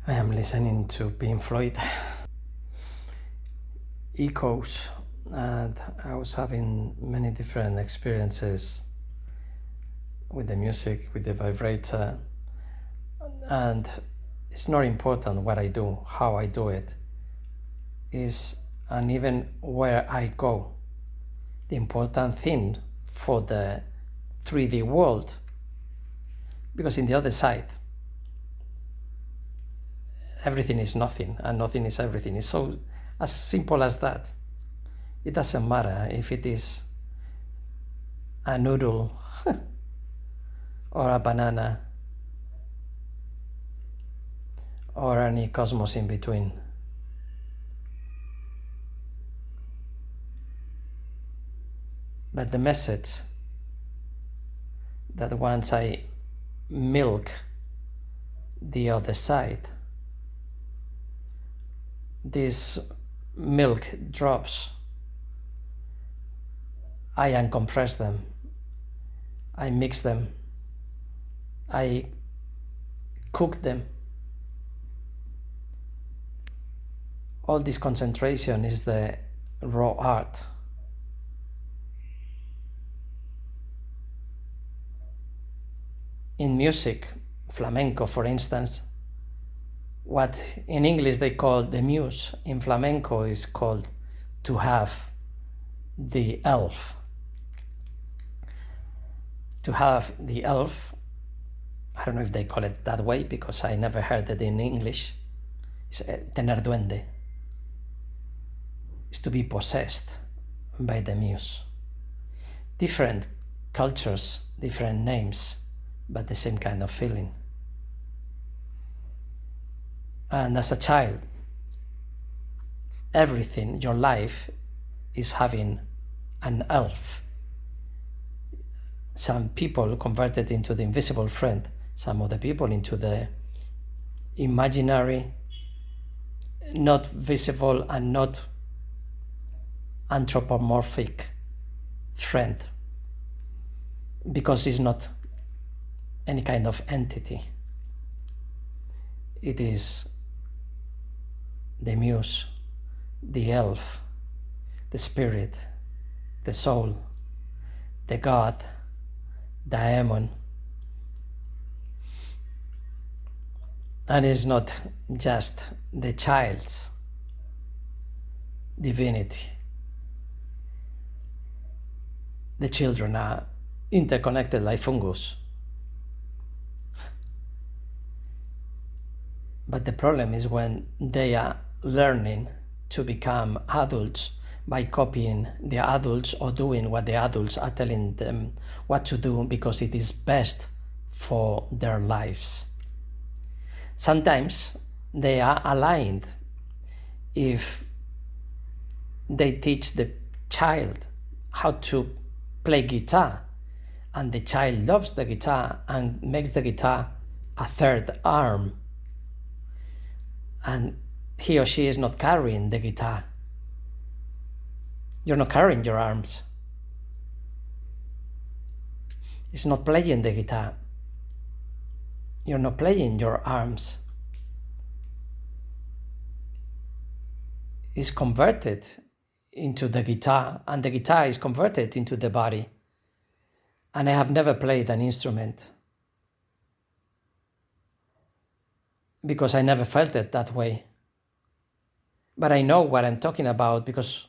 I am listening to Pink Floyd, Echoes, and I was having many different experiences with the music, with the vibrator, and it's not important what I do, how I do it, and even where I go. The important thing for the 3D world, because in the other side, everything is nothing and nothing is everything. It's so as simple as that. It doesn't matter if it is a noodle or a banana or any cosmos in between. But the message that once I milk the other side, these milk drops, I uncompress them, I mix them, I cook them. All this concentration is the raw art. In music, flamenco for instance, what in English they call the muse, in flamenco is called to have the elf. To have the elf, I don't know if they call it that way because I never heard it in English, it's tener duende. It's to be possessed by the muse. Different cultures, different names, but the same kind of feeling. And as a child, everything, your life is having an elf. Some people converted into the invisible friend, some other people into the imaginary, not visible and not anthropomorphic friend, because it's not any kind of entity. It is the muse, the elf, the spirit, the soul, the god, daemon. And it's not just the child's divinity. The children are interconnected like fungus. But the problem is when they are learning to become adults by copying the adults or doing what the adults are telling them what to do because it is best for their lives. Sometimes they are aligned if they teach the child how to play guitar and the child loves the guitar and makes the guitar a third arm, and he or she is not carrying the guitar. You're not carrying your arms. It's not playing the guitar. You're not playing your arms. It's converted into the guitar, and the guitar is converted into the body. And I have never played an instrument because I never felt it that way. But I know what I'm talking about because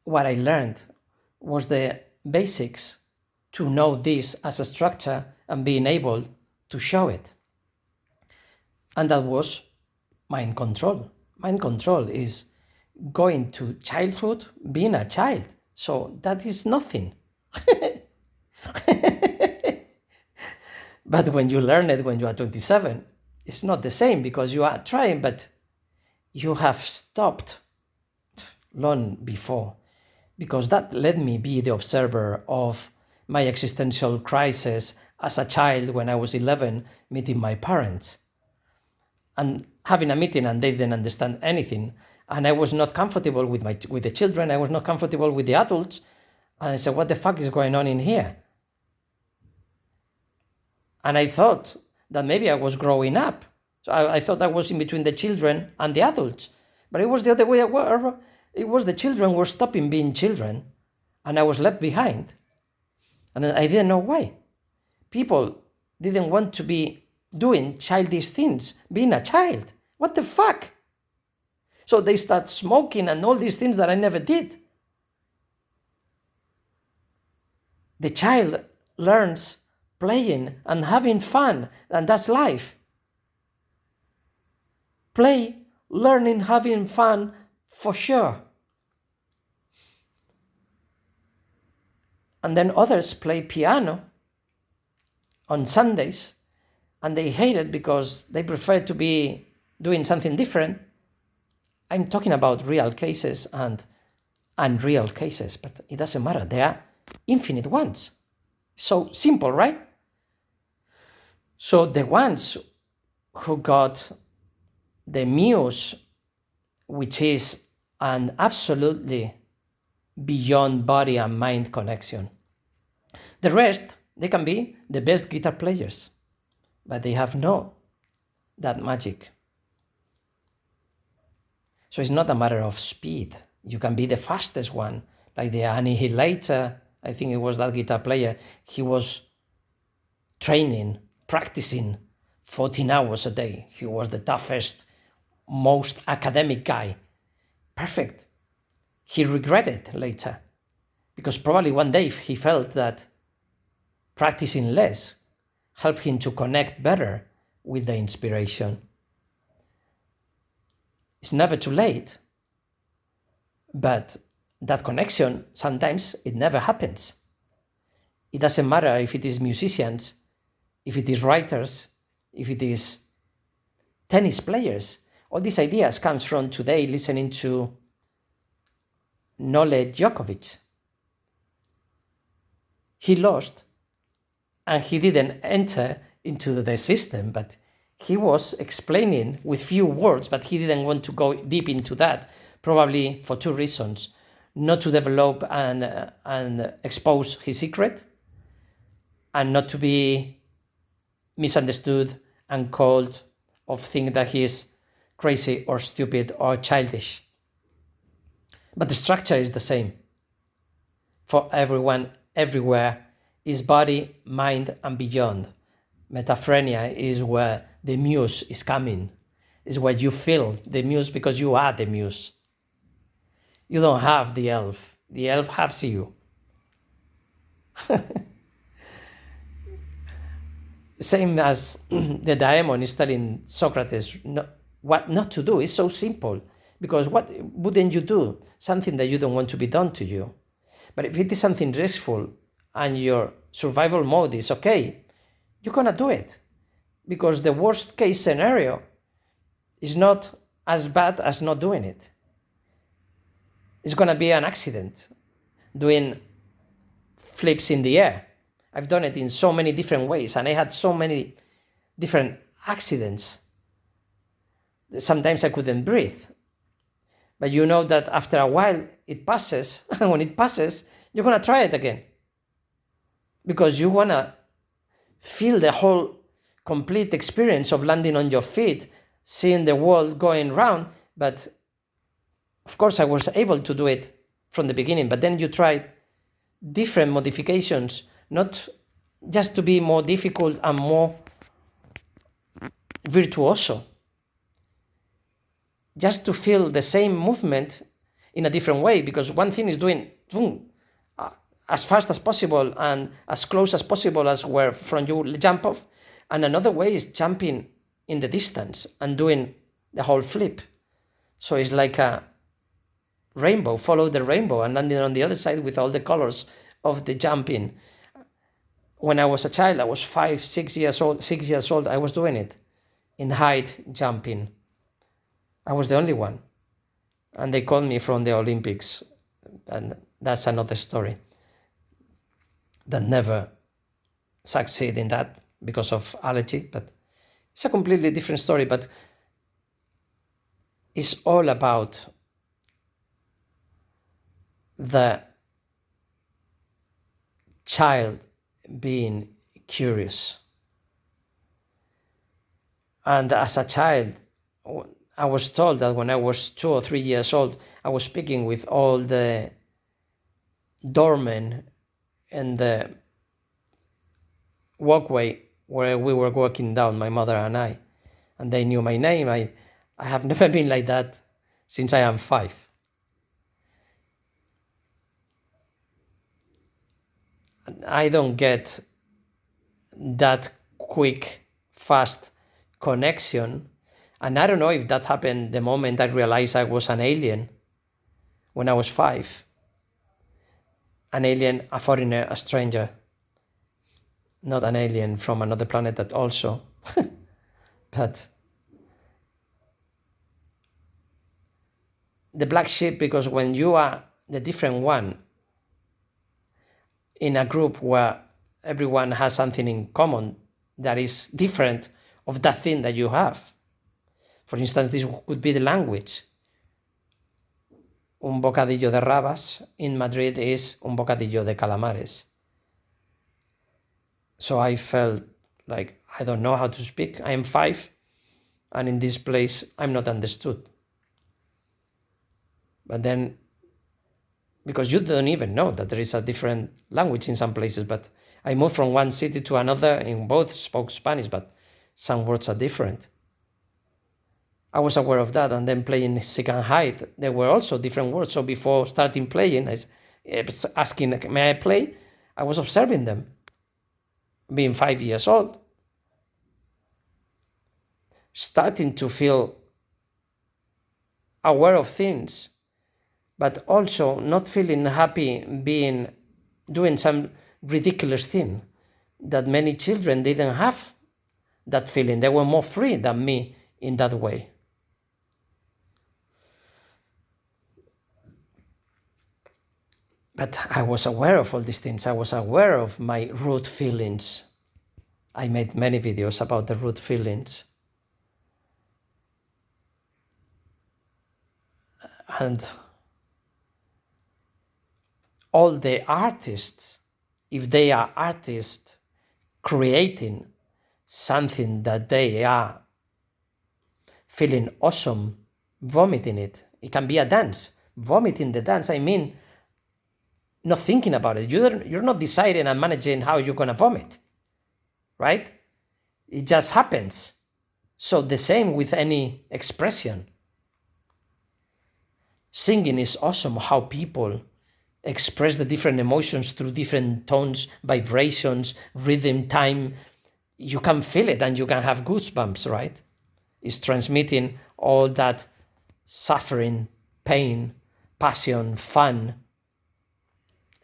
what I learned was the basics to know this as a structure and being able to show it. And that was mind control. Mind control is going to childhood, being a child. So that is nothing. But when you learn it when you are 27, it's not the same because you are trying, but you have stopped long before, because that let me be the observer of my existential crisis as a child when I was 11, meeting my parents and having a meeting and they didn't understand anything. And I was not comfortable with the children. I was not comfortable with the adults. And I said, what the fuck is going on in here? And I thought that maybe I was growing up So I thought I was in between the children and the adults, but it was the other way around. It was the children were stopping being children, and I was left behind. And I didn't know why. People didn't want to be doing childish things, being a child. What the fuck? So they start smoking and all these things that I never did. The child learns playing and having fun, and that's life. Play, learning, having fun, for sure. And then others play piano on Sundays, and they hate it because they prefer to be doing something different. I'm talking about real cases and unreal cases, but it doesn't matter. There are infinite ones. So simple, right? So the ones who got the muse, which is an absolutely beyond body and mind connection. The rest, they can be the best guitar players, but they have no that magic. So it's not a matter of speed. You can be the fastest one, like the Annihilator. I think it was that guitar player. He was training, practicing 14 hours a day. He was the toughest, most academic guy. Perfect. He regretted later, because probably one day he felt that practicing less helped him to connect better with the inspiration. It's never too late, but that connection, sometimes it never happens. It doesn't matter if it is musicians, if it is writers, if it is tennis players. All these ideas comes from today listening to Novak Djokovic. He lost, and he didn't enter into the system, but he was explaining with few words, but he didn't want to go deep into that, probably for two reasons: not to develop and expose his secret, and not to be misunderstood and called of thinking that he is crazy or stupid or childish. But the structure is the same for everyone, everywhere, is body, mind, and beyond. Metaphrenia is where the muse is coming, is where you feel the muse because you are the muse. You don't have the elf has you. Same as the daemon is telling Socrates what not to do. It's so simple, because what wouldn't you do? Something that you don't want to be done to you. But if it is something restful and your survival mode is okay, you're gonna do it, because the worst case scenario is not as bad as not doing it. It's gonna be an accident, doing flips in the air. I've done it in so many different ways, and I had so many different accidents. Sometimes I couldn't breathe. But you know that after a while it passes, and when it passes, you're gonna try it again, because you wanna feel the whole complete experience of landing on your feet, seeing the world going round. But of course I was able to do it from the beginning, but then you try different modifications, not just to be more difficult and more virtuoso, just to feel the same movement in a different way, because one thing is doing as fast as possible and as close as possible as where from you jump off, and another way is jumping in the distance and doing the whole flip. So it's like a rainbow, follow the rainbow, and landing on the other side with all the colors of the jumping. When I was a child, I was 6 years old, I was doing it in height jumping. I was the only one, and they called me from the Olympics, and that's another story that never succeed in that because of allergy, but it's a completely different story. But it's all about the child being curious. And as a child, I was told that when I was 2 or 3 years old, I was speaking with all the doormen in the walkway where we were walking down, my mother and I, and they knew my name. I have never been like that since I am 5. I don't get that quick, fast connection. And I don't know if that happened the moment I realized I was an alien when I was 5. An alien, a foreigner, a stranger. Not an alien from another planet that also. But the black sheep, because when you are the different one in a group where everyone has something in common that is different of that thing that you have. For instance, this could be the language. Un bocadillo de rabas in Madrid is un bocadillo de calamares. So I felt like I don't know how to speak. I am 5, and in this place I'm not understood. But then, because you don't even know that there is a different language in some places, but I moved from one city to another, in both spoke Spanish, but some words are different. I was aware of that, and then playing seek and hide, there were also different words. So before starting playing, I was asking, may I play? I was observing them, being 5 years old, starting to feel aware of things, but also not feeling happy doing some ridiculous thing that many children didn't have that feeling. They were more free than me in that way. But I was aware of all these things. I was aware of my root feelings. I made many videos about the root feelings. And all the artists, if they are artists creating something that they are feeling awesome, vomiting it. It can be a dance. Vomiting the dance, I mean, not thinking about it. You're not deciding and managing how you're going to vomit, right? It just happens. So the same with any expression. Singing is awesome, how people express the different emotions through different tones, vibrations, rhythm, time. You can feel it and you can have goosebumps, right? It's transmitting all that suffering, pain, passion, fun,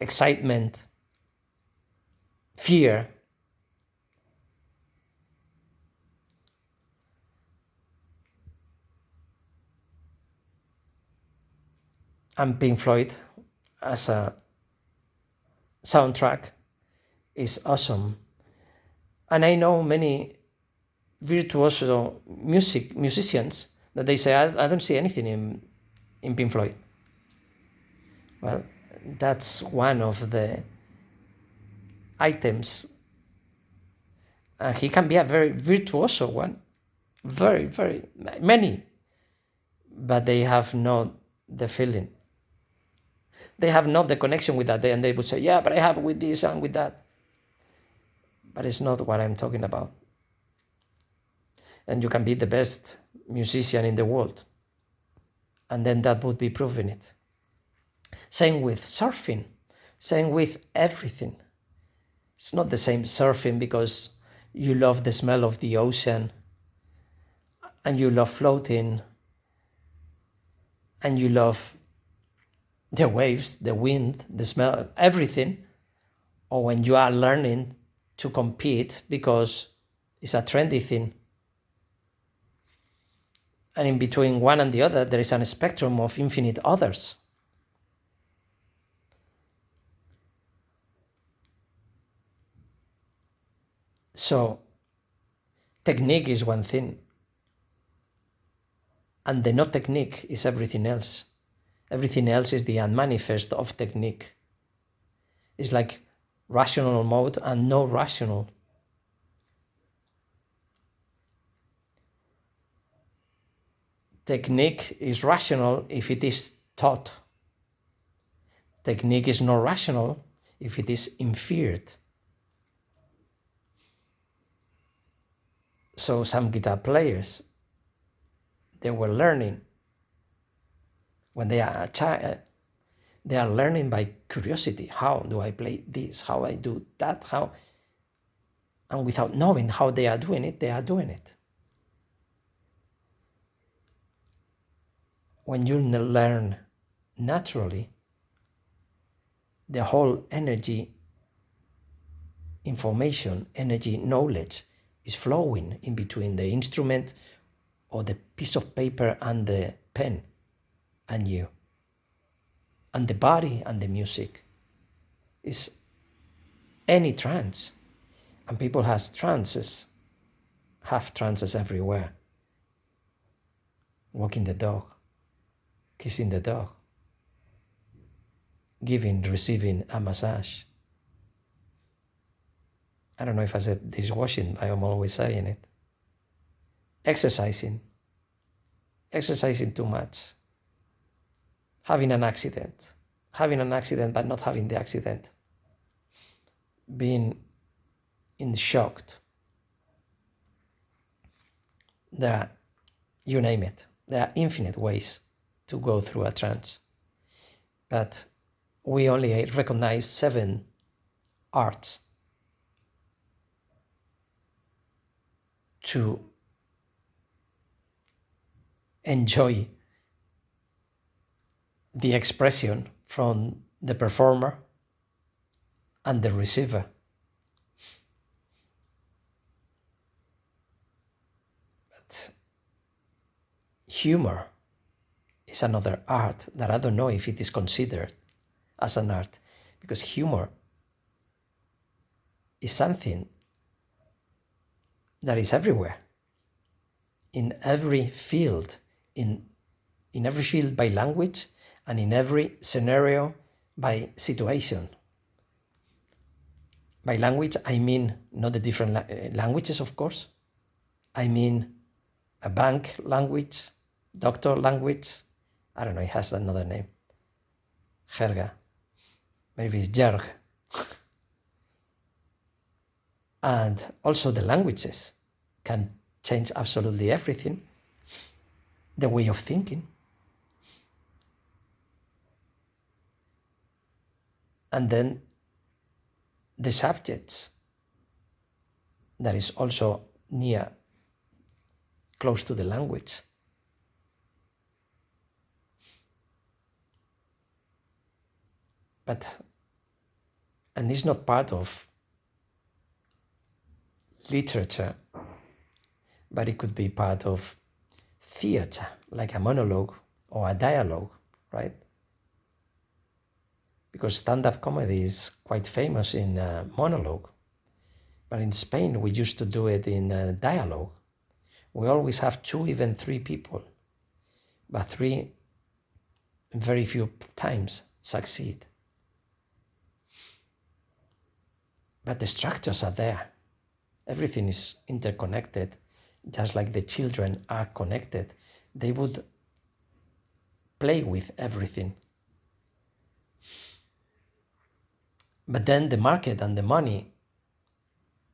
excitement, fear. And Pink Floyd as a soundtrack is awesome. And I know many virtuoso musicians that they say, I don't see anything in Pink Floyd. Well, that's one of the items. And he can be a very virtuoso one. Very, very, many. But they have not the feeling. They have not the connection with that. And they would say, yeah, but I have with this and with that. But it's not what I'm talking about. And you can be the best musician in the world. And then that would be proving it. Same with surfing. Same with everything. It's not the same surfing because you love the smell of the ocean and you love floating and you love the waves, the wind, the smell, everything. Or when you are learning to compete because it's a trendy thing. And in between one and the other, there is a spectrum of infinite others. So, technique is one thing. And the no technique is everything else. Everything else is the unmanifest of technique. It's like rational mode and no rational. technique is rational if it is taught. Technique is not rational if it is inferred. So some guitar players, they were learning when they are a child. They are learning by curiosity. How do I play this? How I do that? How? And without knowing how they are doing it, they are doing it. When you learn naturally, the whole energy, information, energy, knowledge is flowing in between the instrument or the piece of paper and the pen and you. And the body and the music is any trance. And people have trances everywhere. Walking the dog, kissing the dog, giving, receiving a massage. I don't know if I said dishwashing, but I'm always saying it. Exercising too much. Having an accident but not having the accident. Being in shocked. There are, you name it, there are infinite ways to go through a trance. But we only recognize 7 arts to enjoy the expression from the performer and the receiver. But humor is another art that I don't know if it is considered as an art, because humor is something that is everywhere, in every field, in every field by language, and in every scenario by situation. By language, I mean not the different languages, of course. I mean a bank language, doctor language. I don't know, it has another name. Jerga. Maybe it's jerg. And also the languages can change absolutely everything. The way of thinking. And then the subjects that is also close to the language. And it's not part of literature, but it could be part of theater, like a monologue or a dialogue, right? Because stand-up comedy is quite famous in monologue, but in Spain we used to do it in dialogue. We always have 2, even 3 people, but 3 very few times succeed. But the structures are there. Everything is interconnected, just like the children are connected. They would play with everything. But then the market and the money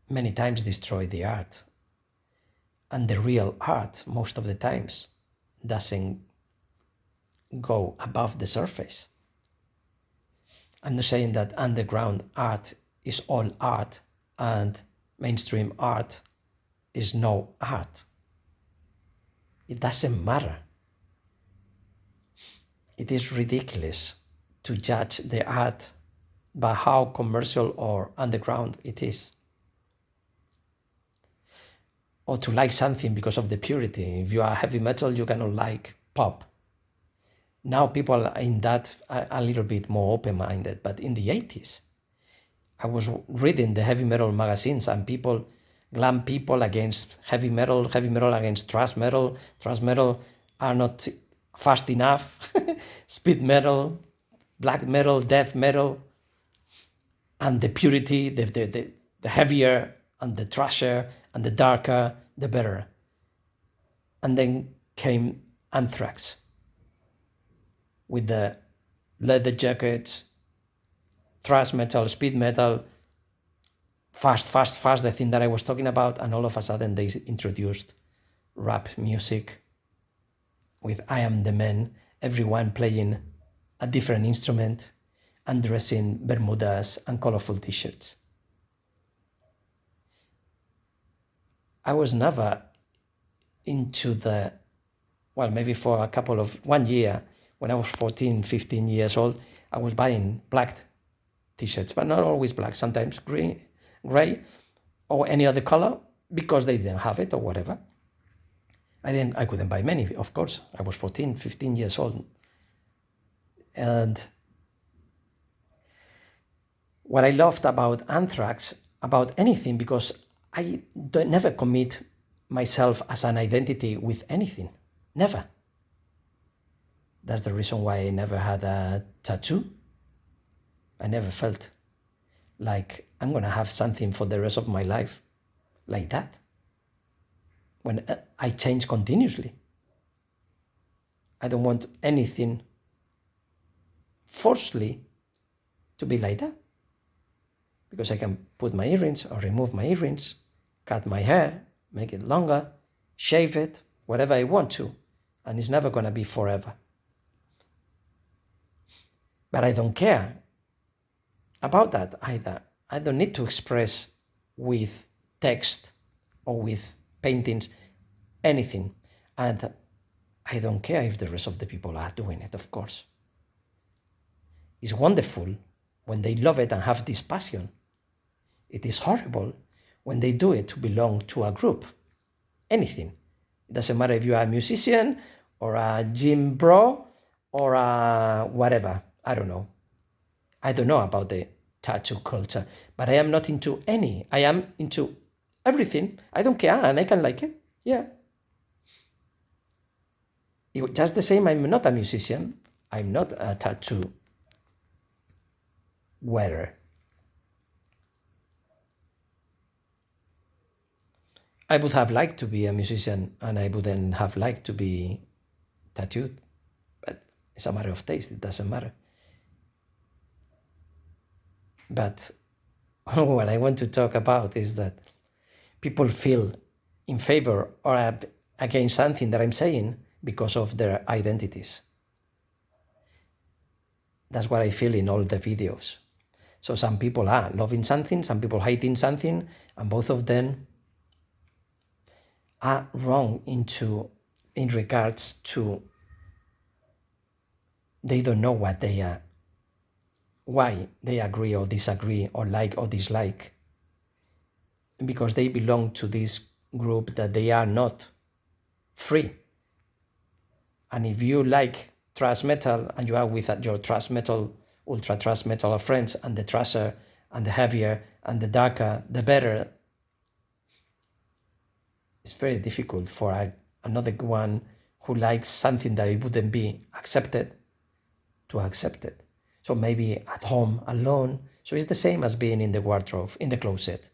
many times destroy the art. And the real art, most of the times, doesn't go above the surface. I'm not saying that underground art is all art and mainstream art is no art. It doesn't matter. It is ridiculous to judge the art by how commercial or underground it is. Or to like something because of the purity. If you are heavy metal, you cannot like pop. Now people in that are a little bit more open-minded, but in the 80s, I was reading the heavy metal magazines and glam people against heavy metal against thrash metal are not fast enough, speed metal, black metal, death metal, and the purity, the heavier and the thrasher and the darker, the better. And then came anthrax with the leather jackets, thrash metal, speed metal, fast, the thing that I was talking about, and all of a sudden they introduced rap music with I Am the Man, everyone playing a different instrument and dressing bermudas and colorful t-shirts. I was never into the, well, maybe for 1 year, when I was 14, 15 years old, I was buying black t-shirts, but not always black, sometimes green, gray, or any other color, because they didn't have it or whatever. I couldn't buy many, of course. I was 14, 15 years old. And what I loved about Anthrax, about anything, because I never commit myself as an identity with anything. Never. That's the reason why I never had a tattoo. I never felt like I'm going to have something for the rest of my life like that. When I change continuously. I don't want anything forcefully to be like that. Because I can put my earrings or remove my earrings, cut my hair, make it longer, shave it, whatever I want to. And it's never going to be forever. But I don't care about that either. I don't need to express with text or with paintings anything. And I don't care if the rest of the people are doing it, of course. It's wonderful when they love it and have this passion. It is horrible when they do it to belong to a group. Anything. It doesn't matter if you are a musician or a gym bro or a whatever. I don't know. I don't know about the tattoo culture, but I am not into any. I am into everything. I don't care, and I can like it. Yeah. Just the same, I'm not a musician. I'm not a tattoo wearer. I would have liked to be a musician, and I wouldn't have liked to be tattooed. But it's a matter of taste. It doesn't matter. But what I want to talk about is that people feel in favor or against something that I'm saying because of their identities. That's what I feel in all the videos. So some people are loving something, some people hating something, and both of them are wrong in regards to they don't know what they are, why they agree or disagree or like or dislike, because they belong to this group that they are not free. And if you like thrash metal and you are with your thrash metal, ultra thrash metal friends, and the thrasher and the heavier and the darker, the better, it's very difficult for another one who likes something that it wouldn't be accepted to accept it. So maybe at home, alone. So it's the same as being in the wardrobe, in the closet.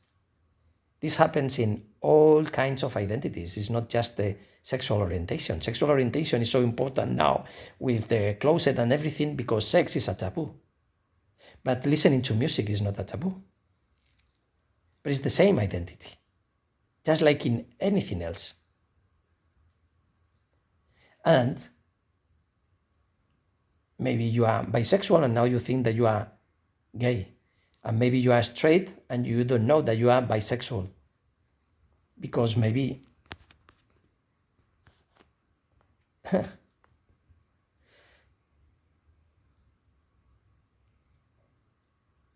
This happens in all kinds of identities. It's not just the sexual orientation. Sexual orientation is so important now with the closet and everything because sex is a taboo. But listening to music is not a taboo. But it's the same identity, just like in anything else. And maybe you are bisexual and now you think that you are gay. And maybe you are straight and you don't know that you are bisexual. Because maybe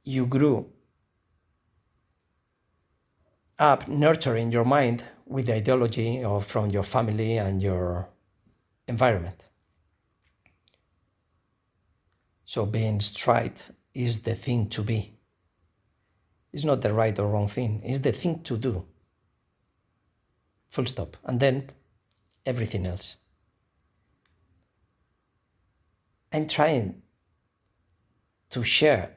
you grew up nurturing your mind with the ideology or from your family and your environment. So being straight is the thing to be. It's not the right or wrong thing. It's the thing to do. Full stop. And then everything else. I'm trying to share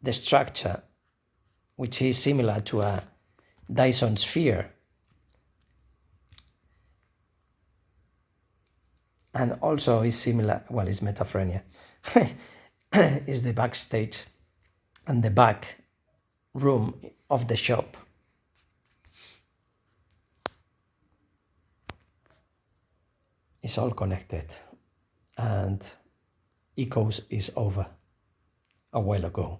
the structure, which is similar to a Dyson sphere. and also is similar, well, it's metaphrenia, is the backstage and the back room of the shop. It's all connected, and Ecos is over a while ago.